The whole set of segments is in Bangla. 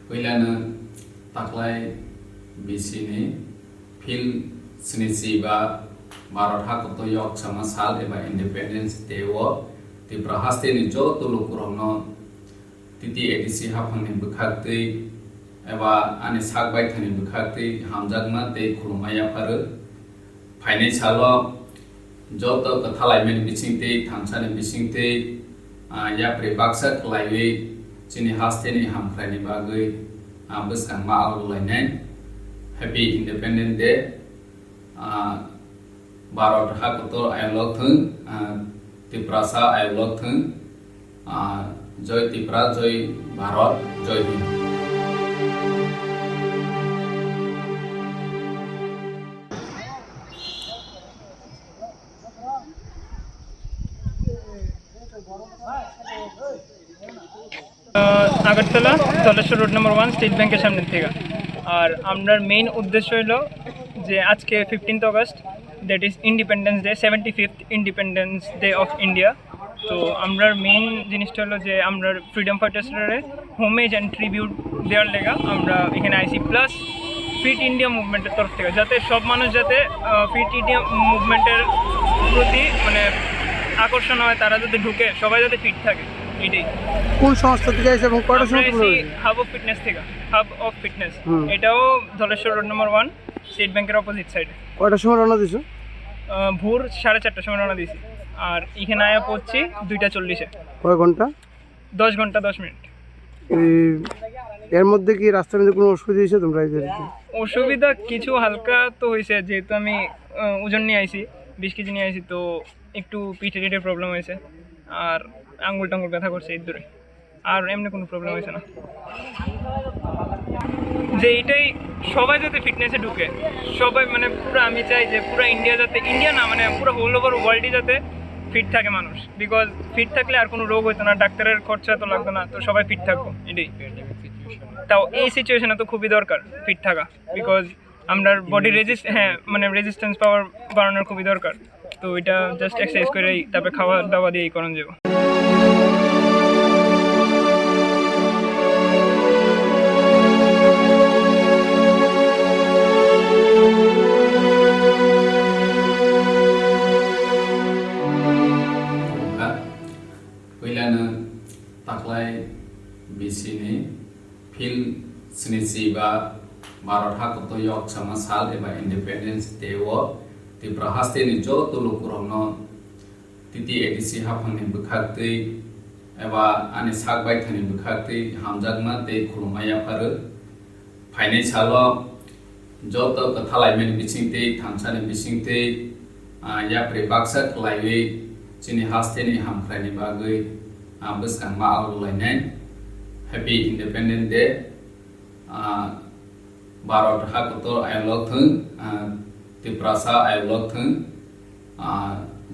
Kuilana taklai bisini fil sinisiba Maratha kotoyok sama sal eba Independence Day wo Tripura haste ni jo tulu kurangno titi edisi hafang ni bukhakti eba ani sakbai thani bukhakti hamjagma te khulumaya paru phainai salo jo to kathalai men bisingte thamsani bisingte ya prebaksa klaiwe Chini haste ni hamkhrani bagui buskang ma alulainai Happy Independence Day Barat hakoto ayolok thung Tripura sa ayolok thung Joy Tripura Joy Bharat Joy Hind Agartala, Teliamura road number 1 State Bank সামনে থেকে আর আমরার মেইন উদ্দেশ্য হলো যে আজকে 15th August that is Independence Day 75th Independence Day of India তো আমরার মেইন জিনিসটা হলো যে আমরা ফ্রিডম ফাইটার্সরে হোমেজ অ্যান্ড ট্রিবিউট দেওয়ার লেগা আমরা এখানে আইসি প্লাস ফিট ইন্ডিয়া মুভমেন্টের তরফ থেকে যাতে সব মানুষ যাতে ফিট ইন্ডিয়া মুভমেন্টের প্রতি মানে আকর্ষণ হয় তারা যাতে ঢুকে সবাই যাতে ফিট থাকে এটাই কোন সংস্থা থেকে এসে এবং কয়টার সময় শুরু হয়েছে হাব অফ ফিটনেস থেকে হাব অফ ফিটনেস এটাও ধলেশ্বর রোড নম্বর 1 স্টেট ব্যাংকের অপোজিট সাইডে কয়টার সময় রওনা দিছো ভোর 4:30টার সময় রওনা দিয়েছি আর এখানে আয়া পড়ছি 2:40-এ কয় ঘন্টা 10 ঘন্টা 10 মিনিট এর মধ্যে কি রাস্তার মধ্যে কোনো অসুবিধা হয়েছে তোমরা অসুবিধা কিছু হালকা তো হয়েছে যেহেতু আমি ওজন নিয়ে আইছি 20 কেজি নিয়ে আইছি তো একটু পিঠে টিঠে প্রবলেম হয়েছে আর আঙ্গুল টাঙ্গুল ব্যথা করছে এই দূরে আর এমনি কোনো প্রবলেম হয়েছে না যে এইটাই সবাই যাতে ফিটনেসে ঢুকে সবাই মানে পুরো আমি চাই যে পুরো ইন্ডিয়া যাতে ইন্ডিয়া না মানে পুরো হোল ওভার ওয়ার্ল্ডই যাতে ফিট থাকে মানুষ বিকজ ফিট থাকলে আর কোনো রোগ হতো না ডাক্তারের খরচা তো লাগতো না তো সবাই ফিট থাকবো এটাই তাও এই সিচুয়েশনে তো খুবই দরকার ফিট থাকা বিকজ আমরা বডি মানে রেজিস্ট্যান্স পাওয়ার বাড়ানোর খুবই দরকার তো এটা জাস্ট এক্সারসাইজ করেই তারপরে খাওয়া দাওয়া দিয়েই করানো যাবে Kuilana taklai bisini fil sinisiba Maratha kotoyok sama sal eba Independence Day wo Tripura haste ni jo tulu kurangno titi edisi hafang ni bukhakti eba ani sakbai thani bukhakti hamjagma te khulumaya paru phainai salo jo to kathalai men bisingte thamsani bisingte ya prebaksa klaiwe Chini haste ni hamkhrani bagui buskang ma alulainai Happy Independence Day Barat hakoto ayolok thung Tripura sa ayolok thung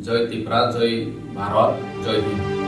Joy Tripura Joy Bharat Joy Hind